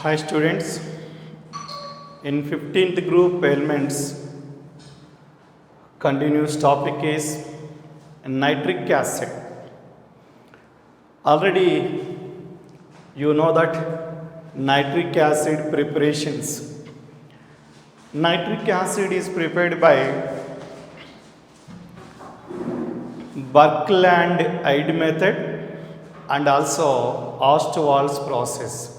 Hi students, in 15th group elements, continuous topic is nitric acid. Already you know that nitric acid preparations. Nitric acid is prepared by Birkeland-Eyde method and also Ostwald's process.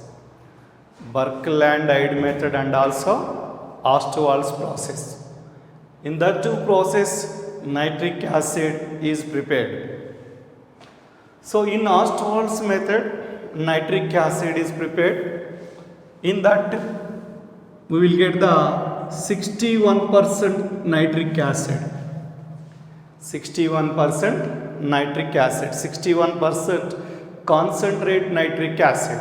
Birkeland-Eyde method and also Ostwald's process. In the two process, nitric acid is prepared. So in Ostwald's method, nitric acid is prepared. In that, we will get the 61% nitric acid. 61% nitric acid, 61% concentrate nitric acid.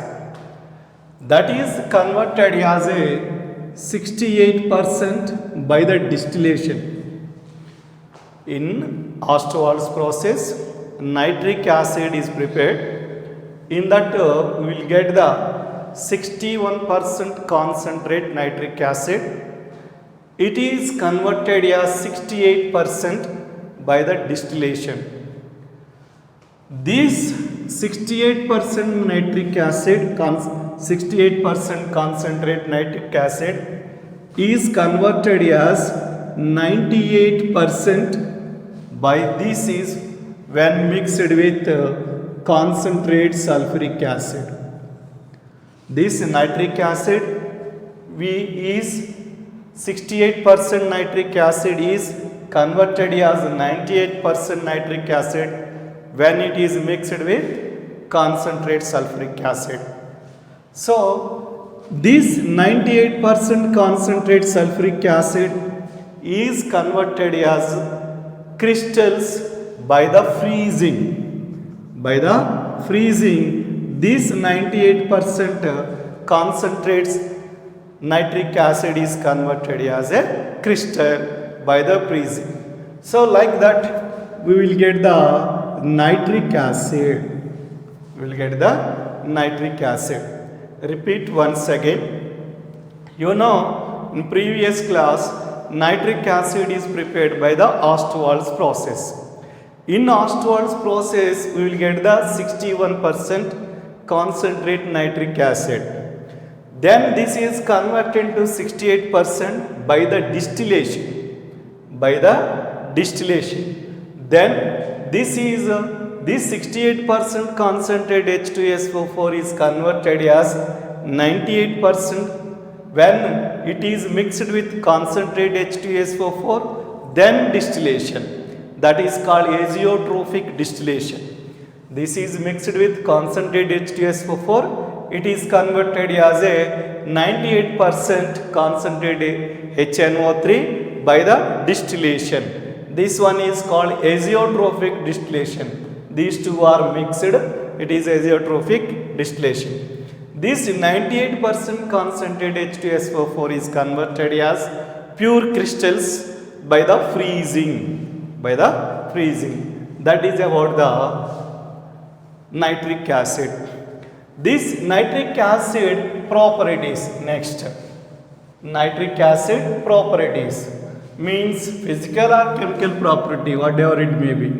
That is converted as a 68% by the distillation. In Ostwald's process, nitric acid is prepared. In that we will get the 61% concentrate nitric acid. It is converted as 68% by the distillation. This 68% nitric acid, 68% concentrate nitric acid is converted as 98% by this is when mixed with concentrate sulfuric acid. This nitric acid is 68% nitric acid is converted as 98% nitric acid when it is mixed with concentrate sulfuric acid. So, this 98% concentrate sulfuric acid is converted as crystals by the freezing. By the freezing, this 98% concentrates nitric acid is converted as a crystal by the freezing. So, like that, we will get the nitric acid. We will get the nitric acid. Repeat once again. You know, in previous class, nitric acid is prepared by the Ostwald's process. In Ostwald's process, we will get the 61% concentrate nitric acid. Then this is converted to 68% by the distillation. By the distillation. Then this 68% concentrate H2SO4 is converted as 98% when it is mixed with concentrate H2SO4, then distillation. That is called azeotropic distillation. This is mixed with concentrate H2SO4, it is converted as a 98% concentrate HNO3 by the distillation. This one is called azeotropic distillation. These two are mixed, it is azeotropic distillation. This 98% concentrate H2SO4 is converted as pure crystals by the freezing. By the freezing. That is about the nitric acid. This nitric acid properties next. Nitric acid properties means physical or chemical property, whatever it may be.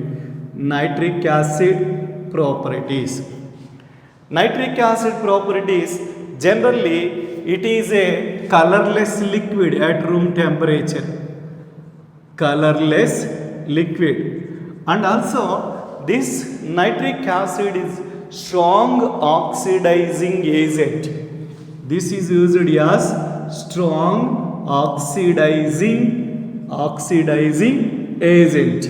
Nitric acid properties. Nitric acid properties, generally it is a colorless liquid at room temperature. Colorless liquid. And also this nitric acid is strong oxidizing agent. This is used as strong oxidizing agent.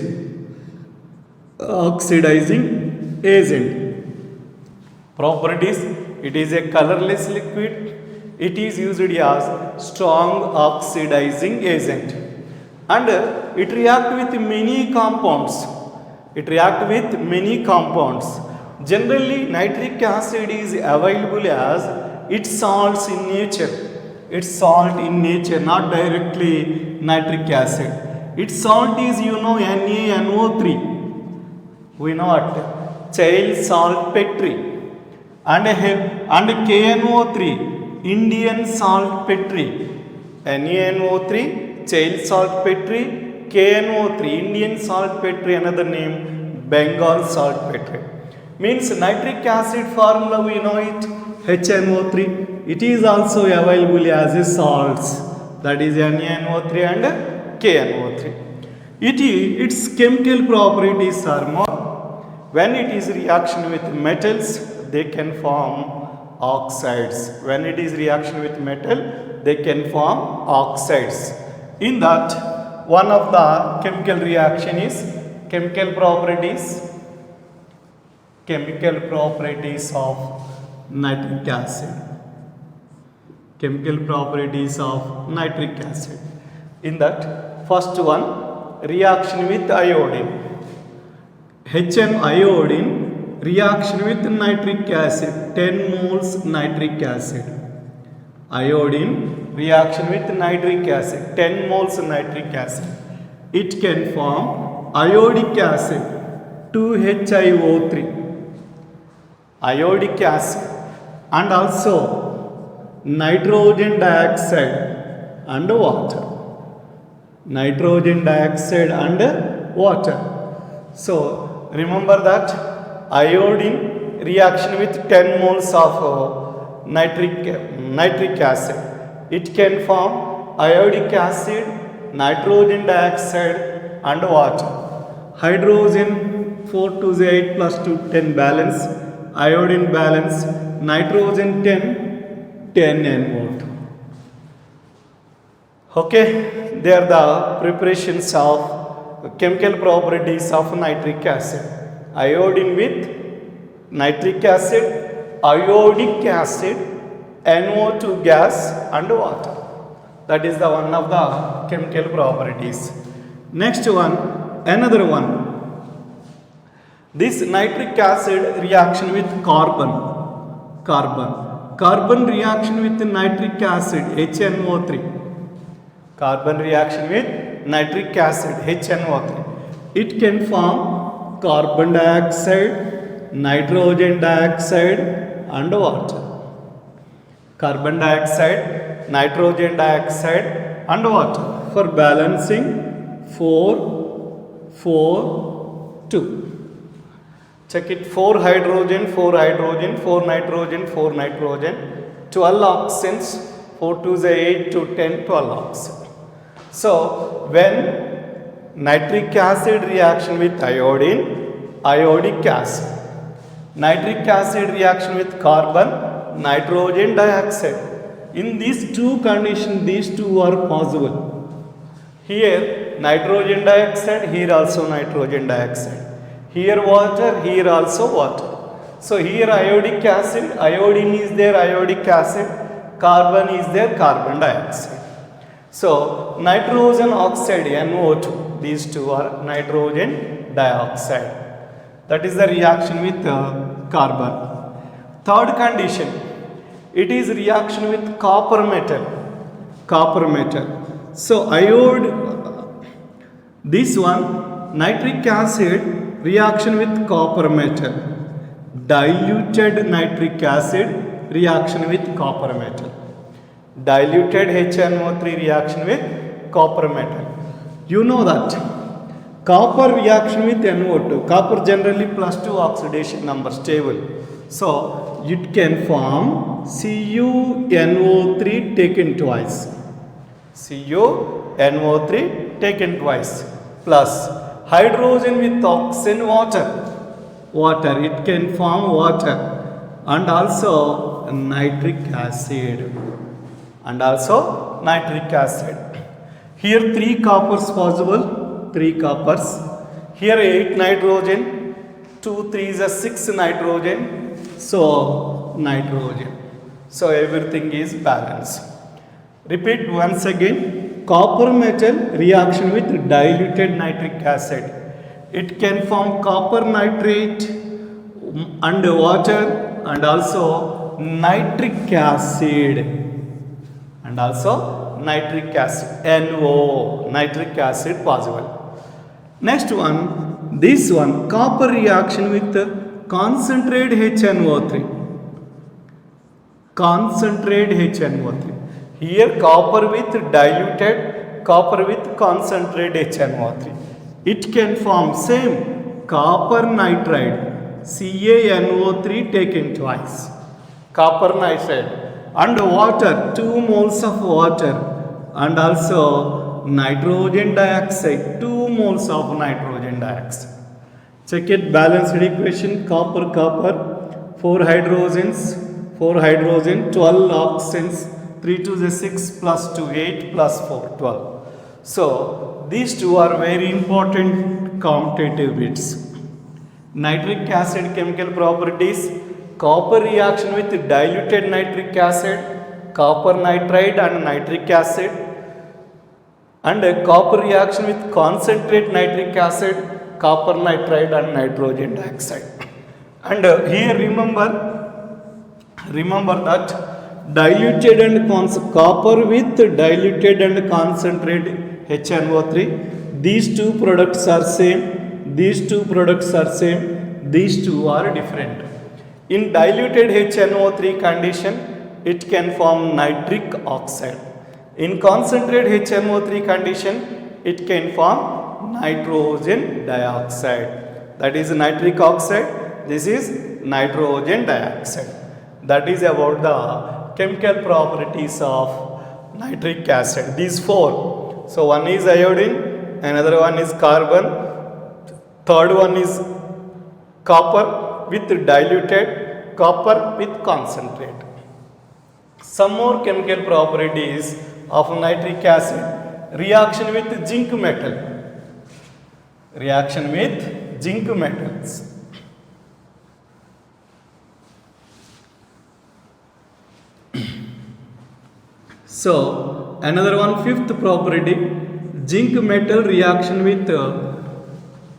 Oxidizing agent. Properties, it is a colorless liquid. It is used as strong oxidizing agent. And it reacts with many compounds. It reacts with many compounds. Generally, nitric acid is available as its salts in nature. Its salt in nature, not directly nitric acid. Its salt is, NaNO3. We know what? Child saltpetre. And KNO3 Indian saltpetre, NaNO3, chain saltpetre, KNO3, Indian saltpetre, another name Bengal saltpetre. Means nitric acid formula we know it, HNO3. It is also available as a salts, that is NaNO3 and KNO3. Its chemical properties are more. When it is reaction with metals, they can form oxides. When it is reaction with metal, they can form oxides. In that, one of the chemical reaction is chemical properties of nitric acid. Chemical properties of nitric acid. In that, first one, reaction with iodine. HN iodine reaction with nitric acid, 10 moles nitric acid. Iodine reaction with nitric acid, 10 moles nitric acid. It can form iodic acid, 2HiO3. Iodic acid and also nitrogen dioxide and water. Nitrogen dioxide and water. So remember that iodine reaction with 10 moles of nitric acid. It can form iodic acid, nitrogen dioxide and water. Hydrogen 4 to 8 plus 2 10 balance, iodine balance, nitrogen 10 NO2. Okay, they are the preparations of chemical properties of nitric acid. Iodine with nitric acid, iodic acid, NO2 gas and water. That is the one of the chemical properties. Next one, another one. This nitric acid reaction with carbon reaction with nitric acid, HNO3. Carbon reaction with nitric acid, HNO3. It can form carbon dioxide, nitrogen dioxide and water. Carbon dioxide, nitrogen dioxide and water. For balancing 4, 4, 2. Check it, 4 hydrogen, 4 hydrogen, 4 nitrogen, 4 nitrogen, 12 oxygens, 4 to the 8 to 10, 12 oxygen. So, when nitric acid reaction with iodine, iodic acid. Nitric acid reaction with carbon, nitrogen dioxide. In these two conditions, these two are possible. Here nitrogen dioxide, here also nitrogen dioxide. Here water, here also water. So here iodic acid, iodine is there, iodic acid, carbon is there, carbon dioxide. So nitrogen oxide, NO2, these two are nitrogen dioxide. That is the reaction with carbon. Third condition, it is reaction with copper metal. So iode, this one, nitric acid reaction with copper metal. Diluted nitric acid reaction with copper metal. Diluted HNO3 reaction with copper metal. You know that copper reaction with NO2, copper generally +2 oxidation number stable. So it can form CuNO3 taken twice. CuNO3 taken twice plus hydrogen with oxygen water. It can form water and also nitric acid. Here 3 coppers possible, 3 coppers. Here 8 nitrogen, 2 3s are 6 nitrogen. So nitrogen. So everything is balanced. Repeat once again. Copper metal reaction with diluted nitric acid. It can form copper nitrate and water and also nitric acid. NO, nitric acid possible. Next one, this one, copper reaction with concentrate HNO3. concentrate HNO3. Here copper with diluted, copper with concentrate HNO3. It can form same copper nitride, CaNO3 taken twice. Copper nitride and water, 2 moles of water, and also nitrogen dioxide, 2 moles of nitrogen dioxide. Check it, balanced equation, copper, 4 hydrogens, 12 oxygens, 3 to the 6 plus 2, 8 plus 4, 12. So, these two are very important competitive bits. Nitric acid chemical properties, copper reaction with diluted nitric acid, copper nitride and nitric acid, and a copper reaction with concentrate nitric acid, copper nitride and nitrogen dioxide. And here remember that diluted and copper with diluted and concentrate HNO3, these two products are same, these two are different. In diluted HNO3 condition, it can form nitric oxide. In concentrate HNO3 condition, it can form nitrogen dioxide. That is nitric oxide, this is nitrogen dioxide. That is about the chemical properties of nitric acid. These four. So one is iodine, another one is carbon, third one is copper with diluted, copper with concentrate. Some more chemical properties of nitric acid. Reaction with zinc metal. Reaction with zinc metals. So, another one, fifth property, zinc metal reaction with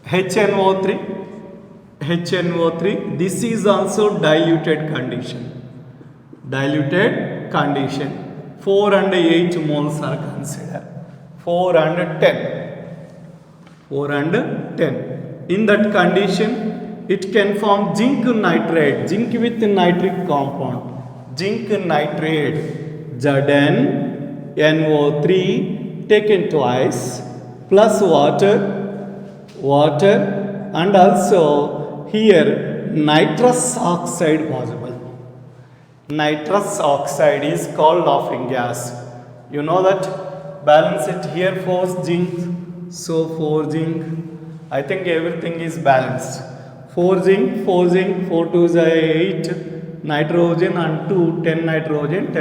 HNO3. This is also diluted condition. 4 and 8 moles are considered. 4 and 10. In that condition, it can form zinc nitride, zinc with nitric compound, zinc nitride, ZnNO3 taken twice, plus water, and also here nitrous oxide possible. Nitrous oxide is called laughing gas. You know that, balance it here, 4 zinc, so 4 zinc, I think everything is balanced. 4 zinc, 4 2 is 8, nitrogen and 2, 10 nitrogen,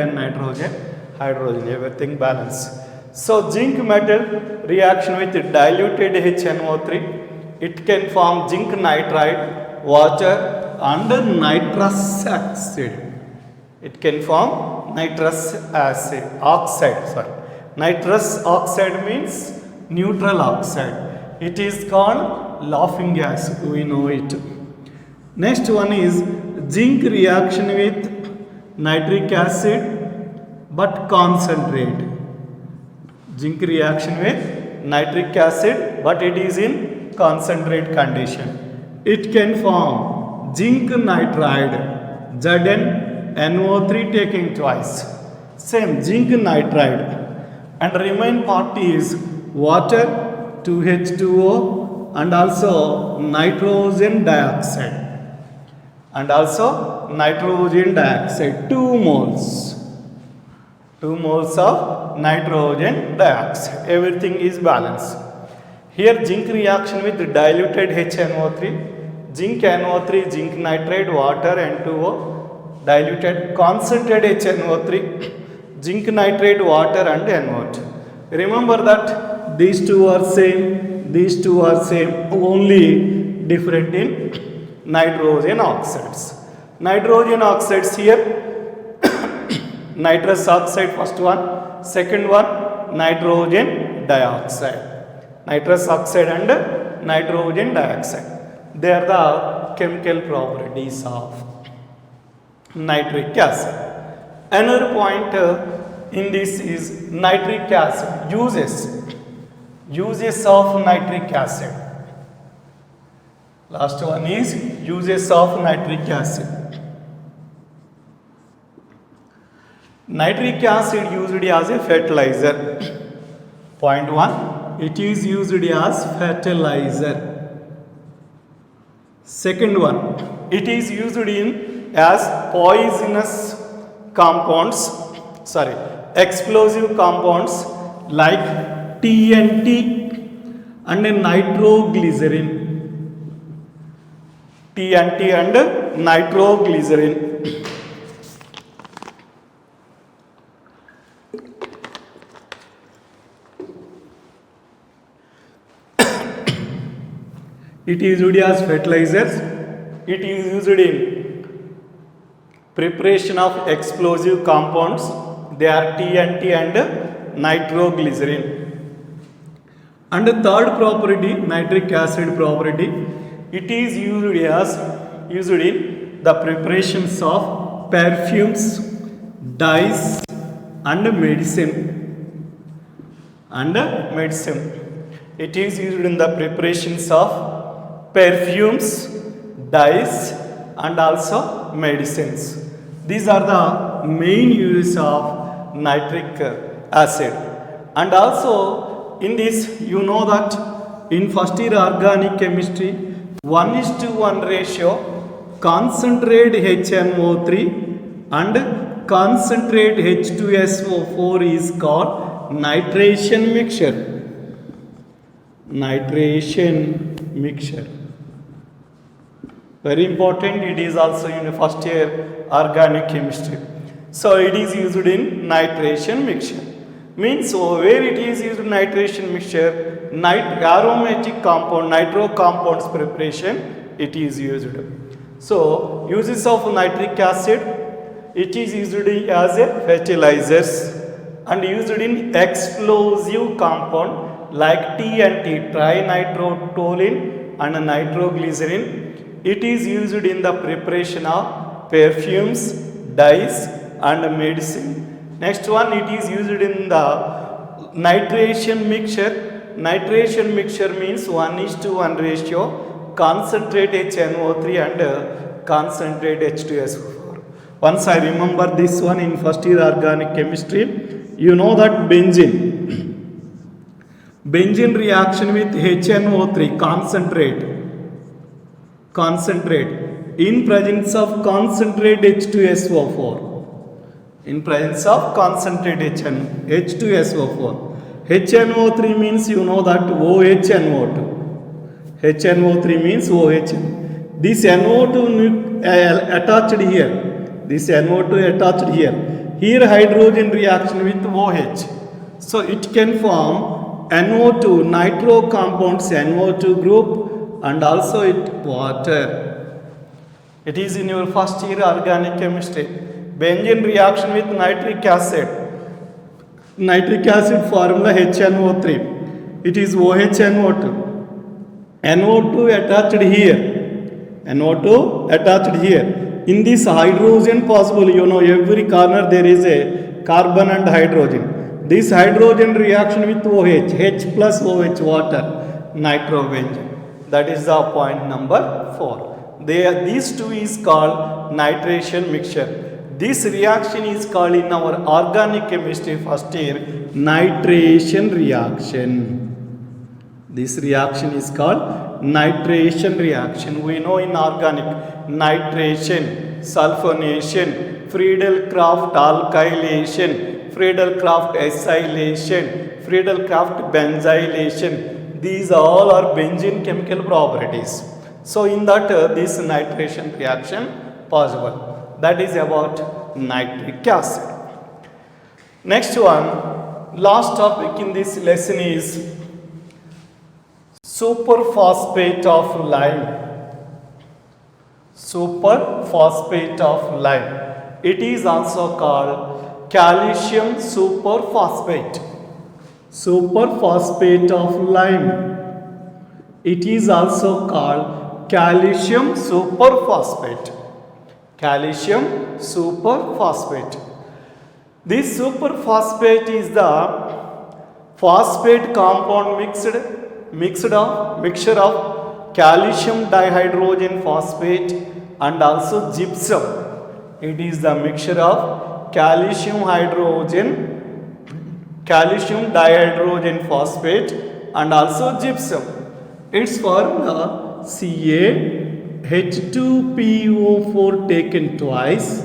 hydrogen, everything balanced. So zinc metal reaction with diluted HNO3, it can form zinc nitride, water and nitrous acid. It can form nitrous oxide. Nitrous oxide means neutral oxide. It is called laughing gas, we know it. Next one is zinc reaction with nitric acid but concentrate. Zinc reaction with nitric acid but it is in concentrate condition. It can form zinc nitride, ZnNO3 taking twice. Same zinc nitride. And remain part is water, 2H2O and also nitrogen dioxide. 2 moles. 2 moles of nitrogen dioxide. Everything is balanced. Here zinc reaction with diluted HNO3, zinc NO3, zinc nitride, water N2O, diluted concentrated HNO3, zinc nitride, water and NO2. Remember that these two are same, only different in nitrogen oxides. Nitrogen oxides here, nitrous oxide first one, second one nitrogen dioxide. Nitrous oxide and nitrogen dioxide. They are the chemical properties of nitric acid. Another point in this is nitric acid. Uses of nitric acid. Last one is uses of nitric acid. Nitric acid used as a fertilizer. Point 1, it is used as fertilizer. Second one, it is used in as poisonous compounds, explosive compounds like TNT and nitroglycerin. TNT and nitroglycerin. It is used as fertilizers. It is used in preparation of explosive compounds. They are TNT and nitroglycerin. And the third property, nitric acid property, it is used in the preparations of perfumes, dyes, and medicine. It is used in the preparations of perfumes, dyes, and also medicines. These are the main uses of nitric acid. And also in this, you know that in first year organic chemistry, 1:1 ratio concentrate HNO3 and concentrate H2SO4 is called nitration mixture. Very important, it is also in first year organic chemistry. So it is used in nitration mixture. Means where it is used in nitration mixture, aromatic compound, nitro compounds preparation, it is used. So uses of nitric acid, it is used as a fertilizers and used in explosive compound like TNT, trinitrotoluene and nitroglycerin. It is used in the preparation of perfumes, dyes and medicine. Next one, it is used in the nitration mixture. Nitration mixture means 1:1 ratio concentrate HNO3 and concentrate H2SO4. Once I remember this one in first year organic chemistry, you know that benzene reaction with HNO3 concentrate in presence of concentrate H2SO4. In presence of concentrate H2SO4. HNO3 means you know that OH and O2. HNO3 means OH. This NO2 attached here. This NO2 attached here. Here hydrogen reaction with OH. So it can form NO2 nitro compounds NO2 group and also it water. It is in your first year organic chemistry. Benzene reaction with nitric acid. Nitric acid formula HNO3. It is OHNO2. NO2 attached here. NO2 attached here. In this hydrogen possible, you know, every corner there is a carbon and hydrogen. This hydrogen reaction with OH, H plus OH water, nitrobenzene. That is the point number 4. These two is called nitration mixture. This reaction is called in our organic chemistry first year nitration reaction. This reaction is called nitration reaction. We know in organic nitration, sulfonation, Friedel-Crafts alkylation, Friedel-Crafts acylation, Friedel-Crafts benzylation. These all are benzene chemical properties. So in that this nitration reaction possible. That is about nitric acid. Next one, last topic in this lesson is superphosphate of lime. Superphosphate of lime. It is also called calcium superphosphate. Superphosphate of lime. It is also called calcium superphosphate. Calcium superphosphate. This superphosphate is the phosphate compound mixture of calcium dihydrogen phosphate and also gypsum. It is the mixture of calcium dihydrogen phosphate and also gypsum. Its formula CaH2PO4 taken twice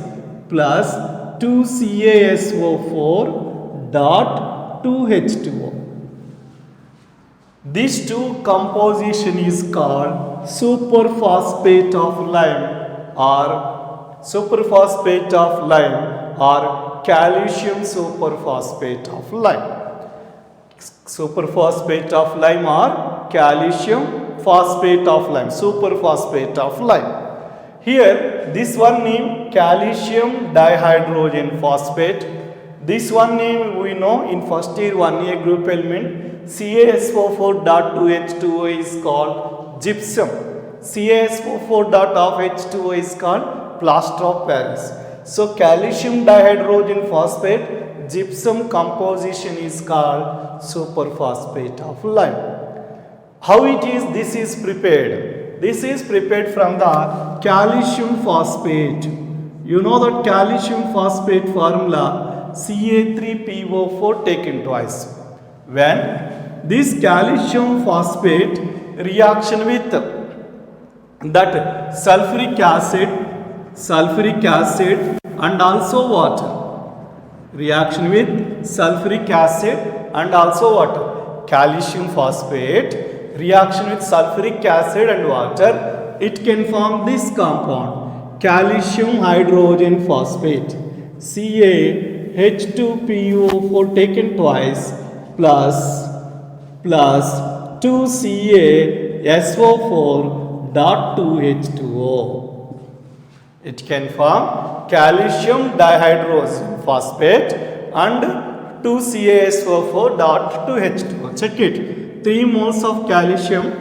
plus 2CaSO4 dot 2H2O. These two composition is called superphosphate of lime or calcium superphosphate of lime. Superphosphate of lime or calcium phosphate of lime, superphosphate of lime. Here this one name calcium dihydrogen phosphate. This one name we know in first year 1A group element CaSO4.2H2O is called gypsum. CaSO4.H2O is called plaster of Paris. So calcium dihydrogen phosphate gypsum composition is called superphosphate of lime. How it is? This is prepared. This is prepared from the calcium phosphate. You know that calcium phosphate formula Ca3PO4 taken twice. When this calcium phosphate reaction with that sulfuric acid and also water. Reaction with sulfuric acid and also water. Calcium phosphate reaction with sulfuric acid and water, it can form this compound calcium hydrogen phosphate CaH2PO4 taken twice plus 2CaSO4 dot 2H2O. It can form calcium dihydrogen phosphate and 2CaSO4 dot 2H2O. Check it. 3 moles of calcium,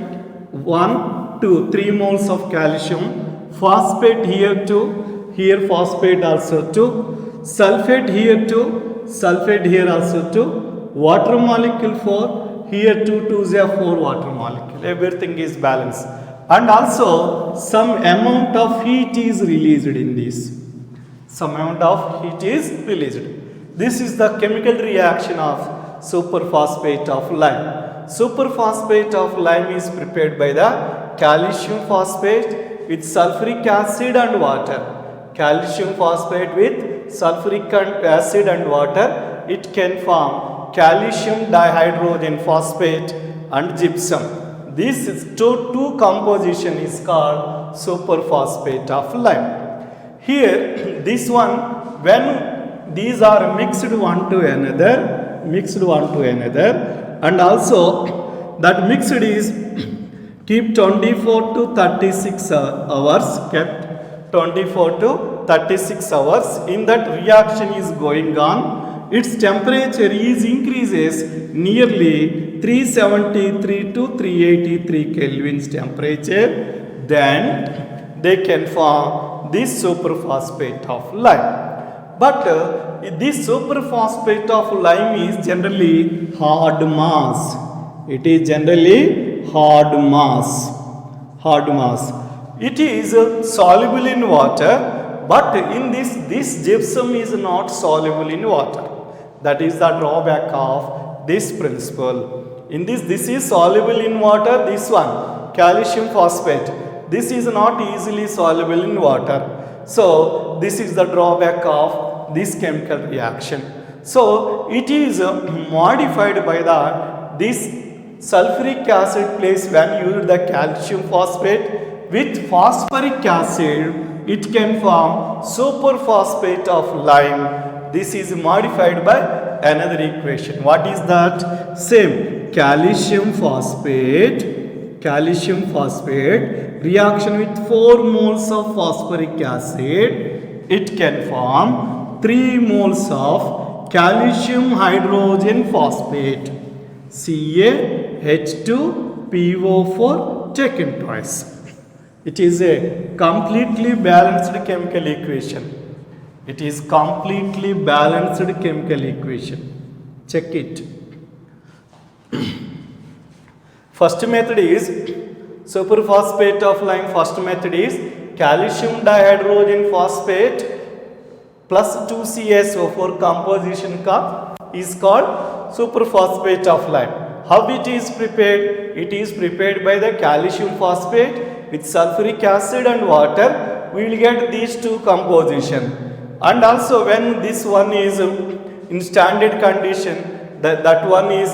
3 moles of calcium, phosphate here 2, here phosphate also 2, sulfate here 2, sulfate here also 2, water molecule 4, here 2 2s are 4 water molecule. Everything is balanced. And also some amount of heat is released in this. Some amount of heat is released. This is the chemical reaction of superphosphate of lime. Superphosphate of lime is prepared by the calcium phosphate with sulfuric acid and water. Calcium phosphate with sulfuric acid and water, it can form calcium dihydrogen phosphate and gypsum. This is two composition is called superphosphate of lime. Here this one, when these are mixed one to another and also that mixed is keep 24 to 36 hours, kept 24 to 36 hours. In that reaction is going on, its temperature is increases nearly 373 to 383 Kelvin's temperature, then they can form this superphosphate of lime. But this superphosphate of lime is generally hard mass. It is generally hard mass. It is soluble in water, but in this gypsum is not soluble in water. That is the drawback of this principle. In this is soluble in water, this one calcium phosphate, this is not easily soluble in water. So this is the drawback of this chemical reaction. So it is modified by this sulfuric acid place. When used the calcium phosphate with phosphoric acid, it can form superphosphate of lime. This is modified by another equation. What is that? Same calcium phosphate reaction with 4 moles of phosphoric acid, it can form 3 moles of calcium hydrogen phosphate CaH2PO4 taken twice. It is a completely balanced chemical equation. It is completely balanced chemical equation. Check it. First method is superphosphate of lime. First method is calcium dihydrogen phosphate plus 2CaSO4 composition is called superphosphate of lime. How it is prepared? It is prepared by the calcium phosphate with sulfuric acid and water. We will get these two composition. And also when this one is in standard condition, that one is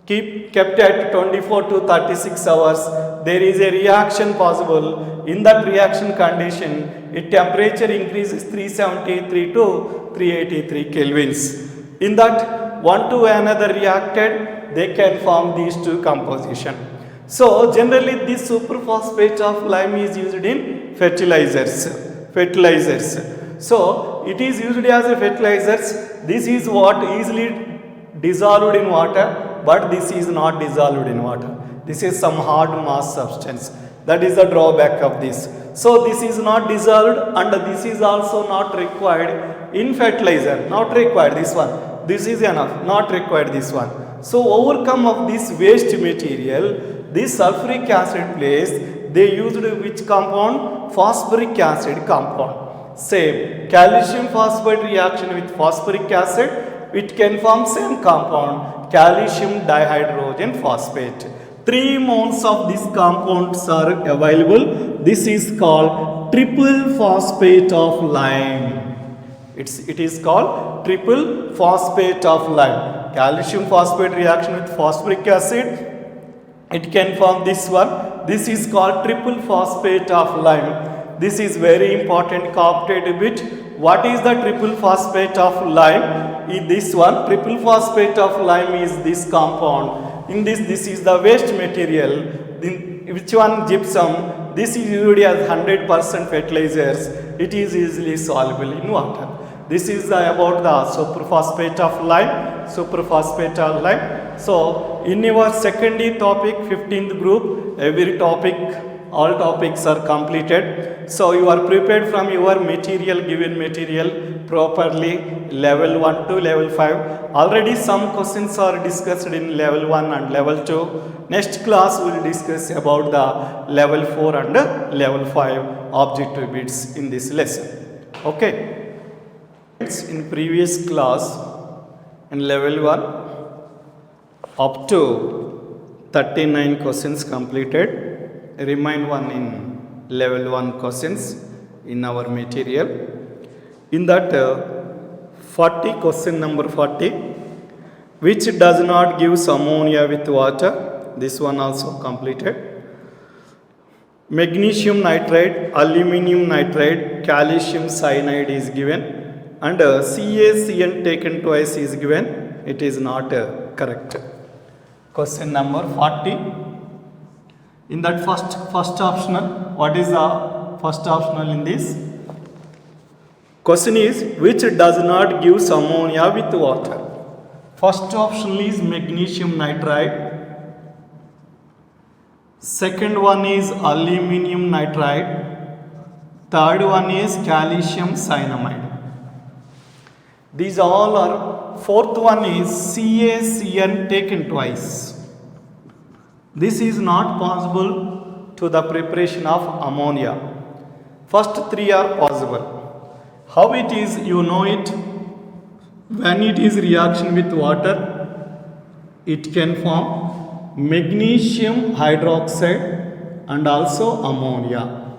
kept at 24 to 36 hours, there is a reaction possible. In that reaction condition, its temperature increases 373 to 383 kelvins. In that one to another reacted, they can form these two composition. So generally this superphosphate of lime is used in fertilizers. So it is used as a fertilizers. This is what easily dissolved in water, but this is not dissolved in water. This is some hard mass substance. That is the drawback of this. So this is not dissolved, and this is also not required in fertilizer. Not required this one. This is enough. Not required this one. So overcome of this waste material, this sulfuric acid place, they used which compound? Phosphoric acid compound. Same calcium phosphate reaction with phosphoric acid, it can form same compound, calcium dihydrogen phosphate. 3 moles of these compounds are available. This is called triple phosphate of lime. It is called triple phosphate of lime. Calcium phosphate reaction with phosphoric acid, it can form this one. This is called triple phosphate of lime. This is very important competitive bit. What is the triple phosphate of lime? In this one, triple phosphate of lime is this compound. In this is the waste material. Which one? Gypsum. This is used as 100% fertilizers. It is easily soluble in water. This is about the superphosphate of lime. So in your secondary topic, 15th group, every topic, all topics are completed. So you are prepared from your material, given material properly, level 1 to level 5. Already some questions are discussed in level 1 and level 2. Next class we will discuss about the level 4 and level 5 objective bits in this lesson. Okay. In previous class in level 1 up to 39 questions completed. Remain one in level 1 questions in our material. In that 40 question number 40, which does not give ammonia with water. This one also completed. Magnesium nitride, aluminum nitride, calcium cyanide is given, and CaCN taken twice is given. It is not correct. Question number 40. In that first optional, what is the first optional in this? Question is, which does not give ammonia with water? First option is magnesium nitride. Second one is aluminum nitride. Third one is calcium cyanamide. These all are. Fourth one is CaCN taken twice. This is not possible to the preparation of ammonia. First 3 are possible. How it is, you know it. When it is reaction with water, it can form magnesium hydroxide and also ammonia.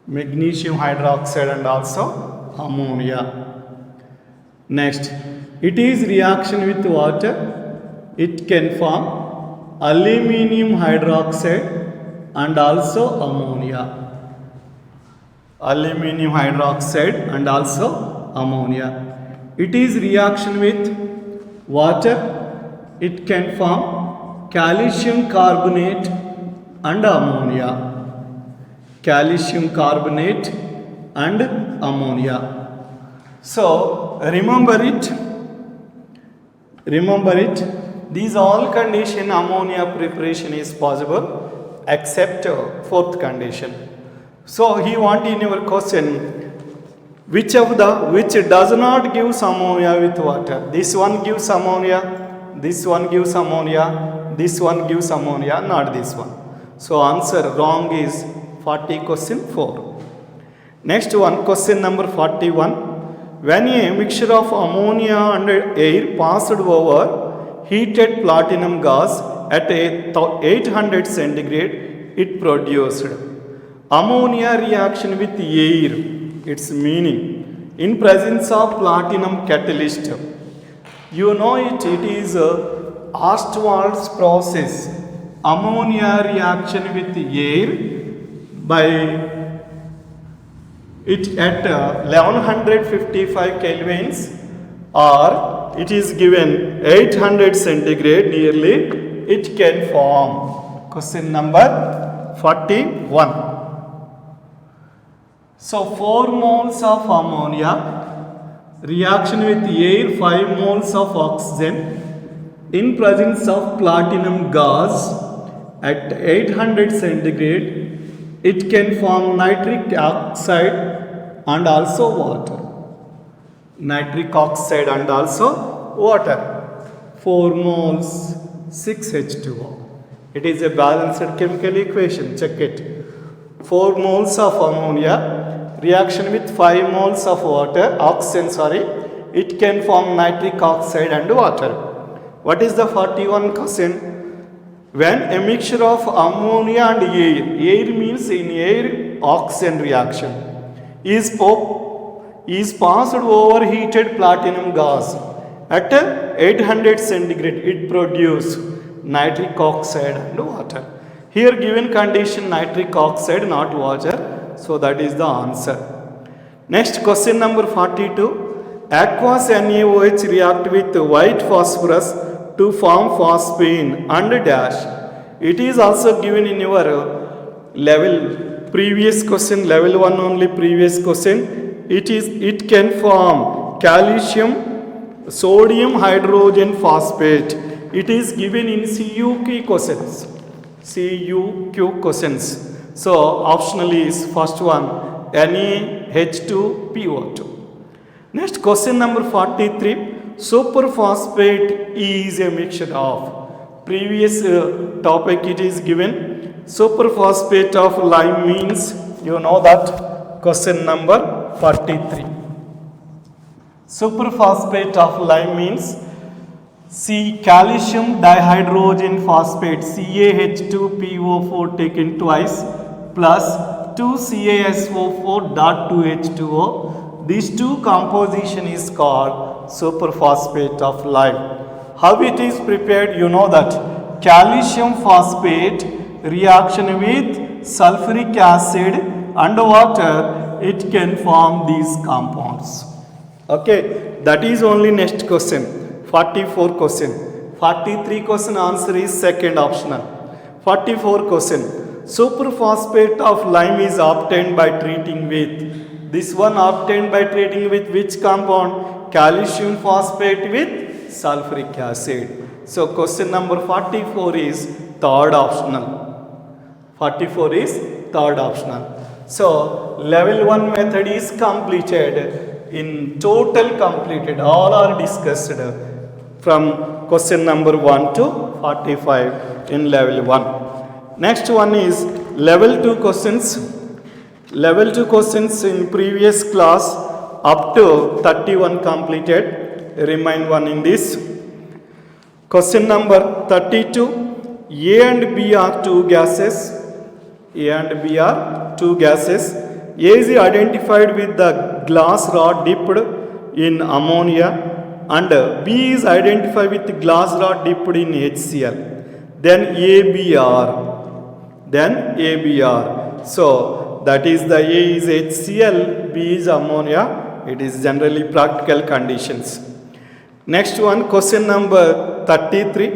Magnesium hydroxide and also ammonia. Next, it is reaction with water, it can form aluminum hydroxide and also ammonia. Aluminum hydroxide and also ammonia. It is reaction with water, it can form calcium carbonate and ammonia. Calcium carbonate and ammonia. So remember it. These all condition ammonia preparation is possible except fourth condition. So he want in your question, which does not give ammonia with water? This one gives ammonia, this one gives ammonia, this one gives ammonia, not this one. So answer wrong is 40 question 4. Next one, question number 41. When a mixture of ammonia and air passed over heated platinum gas at 800 centigrade, it produced ammonia reaction with air. Its meaning, in presence of platinum catalyst. You know it is a Ostwald's process. Ammonia reaction with air by it at 1155 kelvins, or it is given 800 centigrade nearly, it can form. Question number 41. So 4 moles of ammonia reaction with air, 5 moles of oxygen in presence of platinum gas at 800 centigrade, it can form nitric oxide and also water. Nitric oxide and also water. 4 moles, 6 H2O. It is a balanced chemical equation. Check it. 4 moles of ammonia reaction with 5 moles of water, oxygen, it can form nitric oxide and water. What is the 41 question? When a mixture of ammonia and air means in air oxygen reaction, is passed over heated platinum gas at 800 centigrade, it produces nitric oxide and water. Here given condition nitric oxide, not water, so that is the answer. Next, question number 42. Aqueous NaOH react with white phosphorus to form phosphine and dash. It is also given in your level previous question, level 1 only previous question. It can form calcium, sodium hydrogen phosphate. It is given in CUQ questions. CUQ questions. So optional is first one, NaH2PO2. Next, question number 43. Superphosphate is a mixture of. Previous topic it is given. Superphosphate of lime means, you know that. Question number 43. Superphosphate of lime means C. Calcium dihydrogen phosphate CaH2PO4 taken twice plus 2CaSO4 dot 2H2O. These two composition is called superphosphate of lime. How it is prepared? You know that. Calcium phosphate reaction with sulfuric acid and water, it can form these compounds. Okay, that is only next question. 44 question. 43 question answer is second optional. 44 question. Superphosphate of lime is obtained by treating with. This one obtained by treating with which compound? Calcium phosphate with sulfuric acid. So question number 44 is third optional. 44 is third optional. So level 1 method is completed. In total completed, all are discussed from question number 1 to 45 in level 1. Next one is level 2 questions. Level 2 questions in previous class up to 31 completed. Remain one in this. Question number 32. A and B are two gases. A and B are two gases. A is identified with the glass rod dipped in ammonia and B is identified with the glass rod dipped in HCl. Then ABR. So that is the A is HCl, B is ammonia. It is generally practical conditions. Next one, question number 33.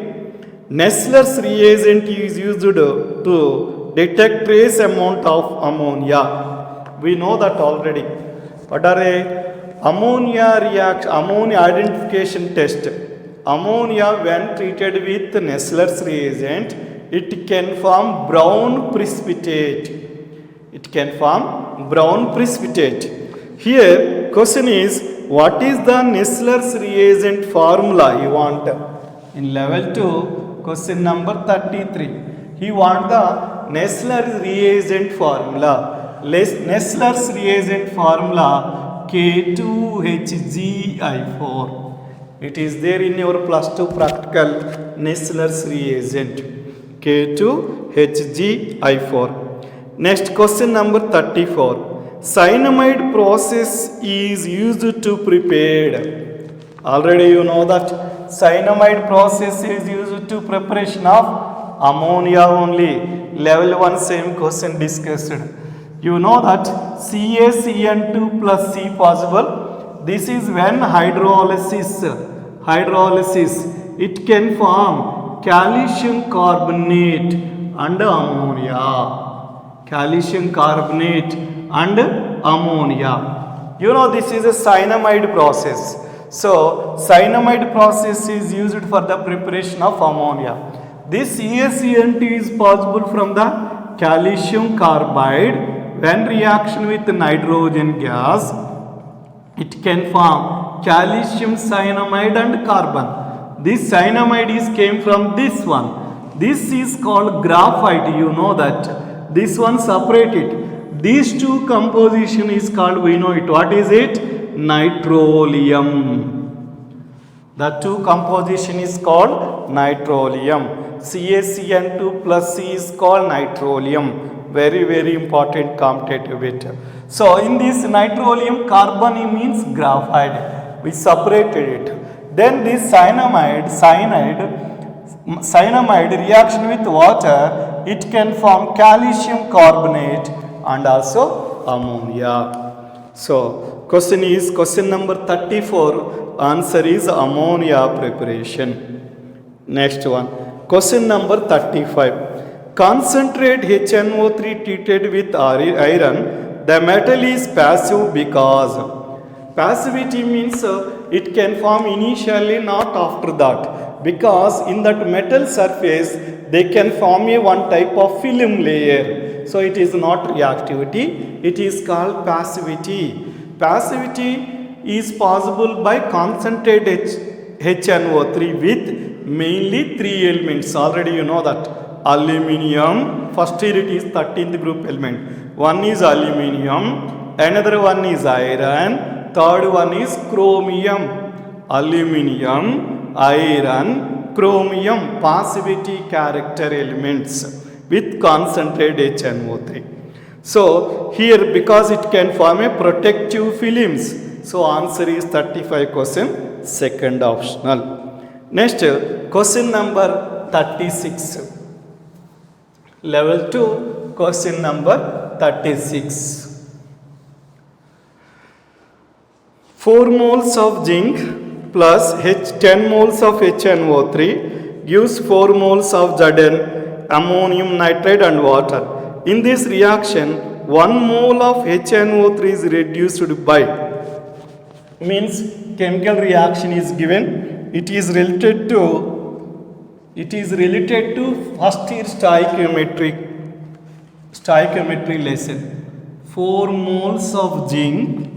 Nessler's reagent is used to detect trace amount of ammonia. We know that already. What are ammonia reaction, ammonia identification test? Ammonia when treated with Nessler's reagent, it can form brown precipitate. It can form brown precipitate. Here question is, what is the Nessler's reagent formula you want? In level 2, question number 33. He want the Nessler's reagent formula. Nessler's reagent formula K2HgI4. It is there in your plus 2 practical, Nessler's reagent K2HgI4. Next, question number 34. Cyanamide process is used to prepare. Already you know that cyanamide process is used to preparation of ammonia only. Level 1 same question discussed. You know that CaCN2 plus C possible. This is when hydrolysis, it can form calcium carbonate and ammonia. Calcium carbonate and ammonia. You know this is a cyanamide process. So cyanamide process is used for the preparation of ammonia. This CaCN2 is possible from the calcium carbide. When reaction with nitrogen gas, it can form calcium cyanamide and carbon. This cyanamide is came from this one. This is called graphite. You know that. This one separated. These two composition is called, we know it. What is it? Nitrolium. The two composition is called nitrolium. CaCN2 plus C is called nitrolium. Very, very important competitive bit. So in this nitrolium, carbon means graphite. We separated it. Then this cyanamide reaction with water, it can form calcium carbonate and also ammonia. So question number 34, answer is ammonia preparation. Next one, question number 35. Concentrate HNO3 treated with iron, the metal is passive because. Passivity means it can form initially, not after that, because in that metal surface they can form a one type of film layer. So it is not reactivity, it is called passivity. Passivity is possible by concentrate HNO3 with mainly 3 elements. Already you know that. Aluminium, first here it is 13th group element. One is aluminium, another one is iron, third one is chromium. Aluminium, iron, chromium, passivity character elements with concentrate HNO3. So here because it can form a protective films. So answer is 35 question, second optional. Next, question number 36. Level 2, question number 36. 4 moles of zinc plus 10 moles of HNO3 gives 4 moles of Zn, ammonium nitrate and water. In this reaction, 1 mole of HNO3 is reduced by, means chemical reaction is given. It is related to first year stoichiometry lesson. 4 moles of zinc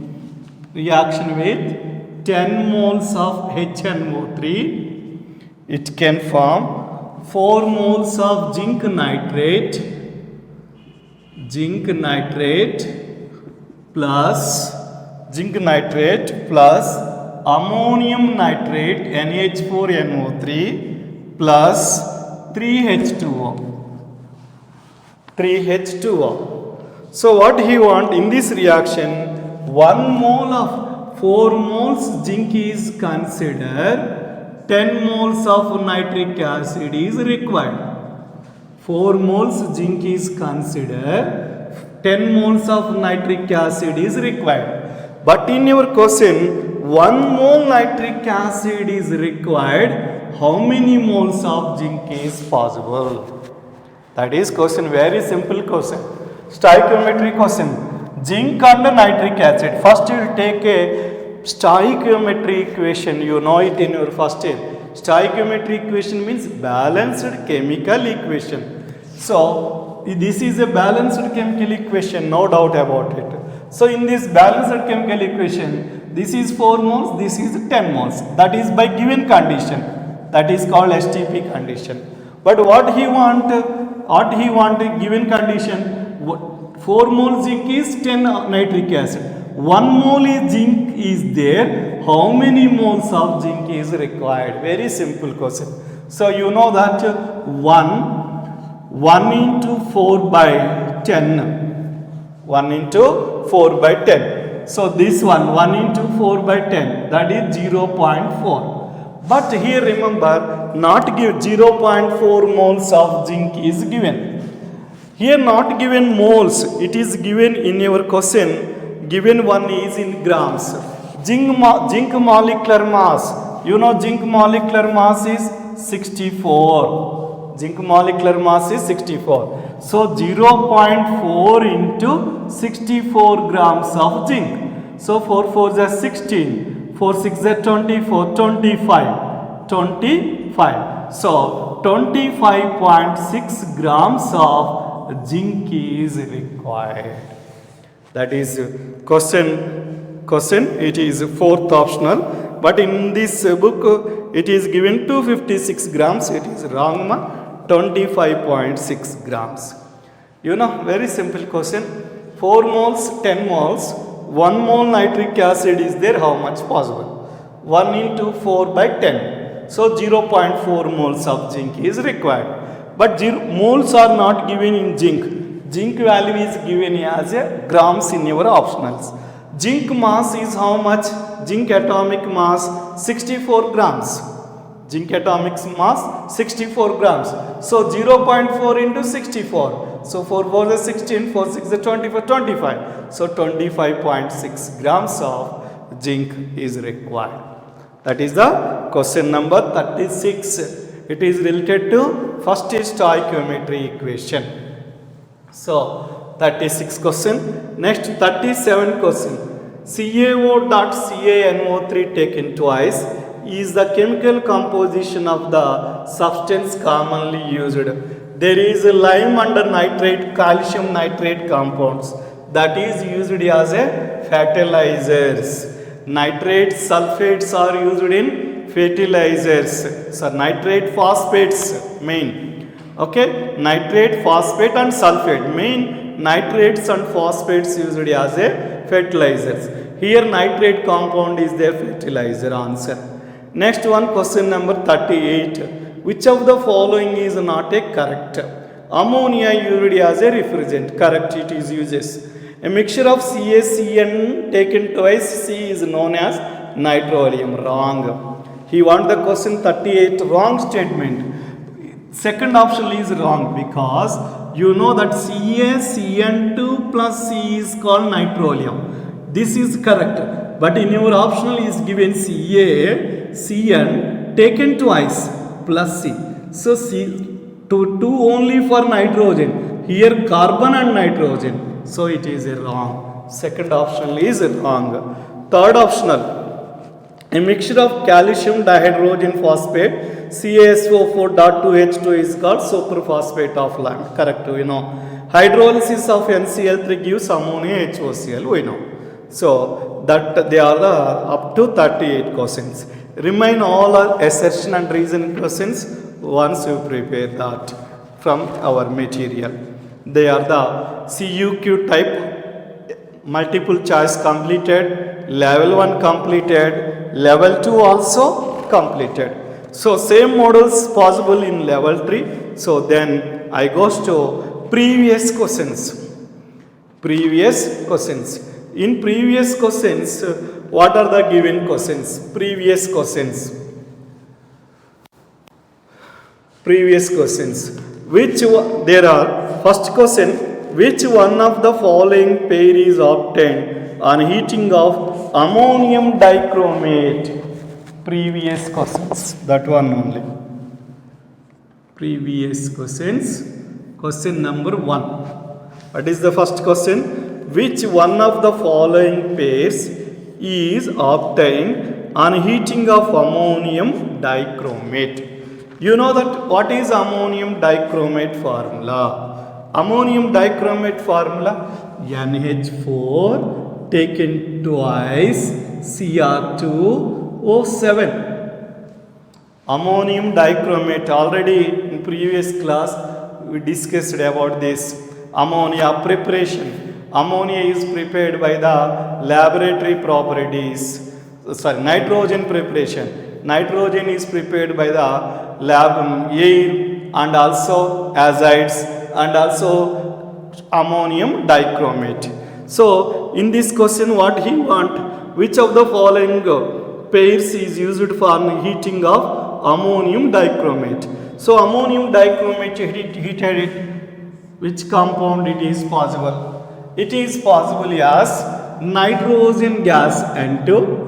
reaction with 10 moles of HNO3, it can form 4 moles of zinc nitrate plus ammonium nitrate NH4NO3 plus 3H2O. So what he want in this reaction, 1 mole of 4 moles zinc is considered, 10 moles of nitric acid is required. 4 moles zinc is considered, 10 moles of nitric acid is required. But in your question, 1 mole nitric acid is required. How many moles of zinc is possible? That is question, very simple question. Stoichiometry question. Zinc and nitric acid. First you will take a stoichiometry equation. You know it in your first year. Stoichiometry equation means balanced chemical equation. So this is a balanced chemical equation, no doubt about it. So in this balanced chemical equation, this is 4 moles, this is 10 moles. That is by given condition. That is called STP condition. But what he want given condition, 4 mole zinc is 10 nitric acid. 1 mole is zinc is there. How many moles of zinc is required? Very simple question. So you know that 1 into 4 by 10. 1 into 4 by 10. So this 1 into 4 by 10, that is 0.4. But here remember, not give 0.4 moles of zinc is given. Here not given moles, it is given in your question, given one is in grams. Zinc molecular mass, you know zinc molecular mass is 64. Zinc molecular mass is 64. So 0.4 into 64 grams of zinc. So 4 4s are 16, 4 6 are 24, 25. 25. So 25.6 grams of zinc is required. That is question it is fourth optional, but in this book it is given 256 grams. It is wrong, 25.6 grams. You know, very simple question. 4 moles, 10 moles, 1 mole nitric acid is there, how much possible? 1 into 4 by 10. So 0.4 moles of zinc is required. But moles are not given in zinc. Zinc value is given as a grams in your optionals. Zinc mass is how much? Zinc atomic mass 64 grams. Zinc atomic mass 64 grams. So 0.4 into 64. So 4 4 is 16, 4 6 is 24, 25. So 25.6 grams of zinc is required. That is the question number 36. It is related to first stoichiometry equation. So 36 question. Next 37 question. CaO.CaNO3 taken twice is the chemical composition of the substance commonly used. There is a lime and nitrate, calcium nitrate compounds that is used as a fertilizers. Nitrates, sulfates are used in fertilizers. So nitrate phosphates main. Okay, nitrate, phosphate and sulfate main. Nitrates and phosphates used as a fertilizers. Here nitrate compound is their fertilizer answer. Next one, question number 38. Which of the following is not a correct? Ammonia used as a refrigerant. Correct, it is uses. A mixture of CaCN taken twice, C is known as nitrolium. Wrong. He wants the question 38. Wrong statement. Second option is wrong because you know that CaCN2 plus C is called nitrolium. This is correct. But in your optional is given CaCN taken twice plus C. So C two only for nitrogen. Here carbon and nitrogen. So it is a wrong. Second option is wrong. Third optional. A mixture of calcium dihydrogen phosphate CaSO4.2H2 is called superphosphate of lime. Correct, we know. Hydrolysis of NCl3 gives ammonia HOCl, we know. So that they are the up to 38 questions. Remain all our assertion and reasoning questions once you prepare that from our material. They are the CUQ type, multiple choice completed, level 1 completed, level 2 also completed. So same models possible in level 3. So then I goes to previous questions. Previous questions. In previous questions, what are the given questions? Previous questions. Previous questions. Which one, there are, first question, which one of the following pair is obtained on heating of ammonium dichromate? Previous questions, that one only. Previous questions. Question number 1. What is the first question? Which one of the following pairs is obtained on heating of ammonium dichromate? You know that what is ammonium dichromate formula? Ammonium dichromate formula NH4 taken twice Cr2O7. Ammonium dichromate, already in previous class we discussed about this. ammonia preparation. Ammonia is prepared by the laboratory properties. Sorry, nitrogen preparation. Nitrogen is prepared by the lab air and also azides and also ammonium dichromate. So in this question what he want, which of the following pairs is used for heating of ammonium dichromate? So ammonium dichromate heated it, which compound it is possible? It is possible as nitrogen gas N2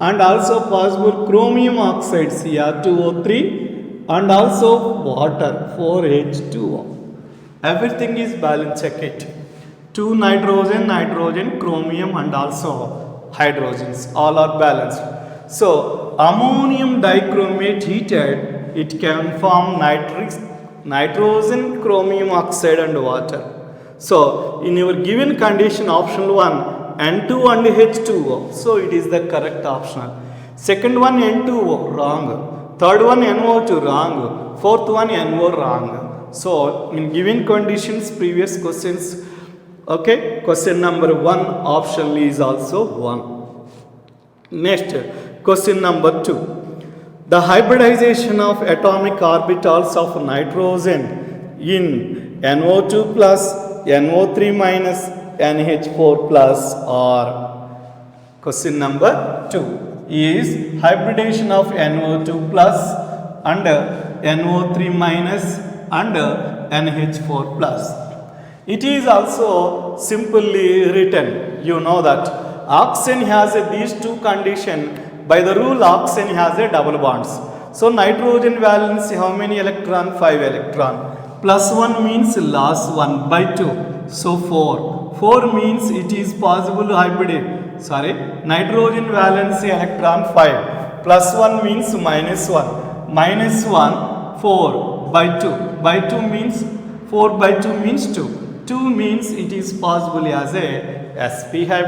and also possible chromium oxide Cr2O3 and also water 4H2O. Everything is balanced, check it. 2 nitrogen, chromium and also hydrogens, all are balanced. So ammonium dichromate heated, it can form nitrogen, chromium oxide and water. So in your given condition, option 1 N2 and H2O, so it is the correct optional. Second one N2O, wrong. Third one NO2, wrong. Fourth one NO, wrong. So in given conditions, previous questions, okay, question number 1 option is also 1. Next, question number 2. The hybridization of atomic orbitals of nitrogen in NO2 plus, NO3 minus, NH4 plus are. Question number 2 is hybridization of NO2 plus and NO3 minus and NH4 plus. It is also simply written, you know that oxygen has these two conditions. By the rule, oxygen has a double bonds. So nitrogen valence, how many electron? 5 electron. Plus 1 means loss 1 by 2. So 4. 4 means it is possible hybrid. Sorry, nitrogen valence electron 5. Plus 1 means minus 1. Minus 1, 4 by 2. By 2 means 4 by 2 means 2. 2 means it is possible as a sp hybrid.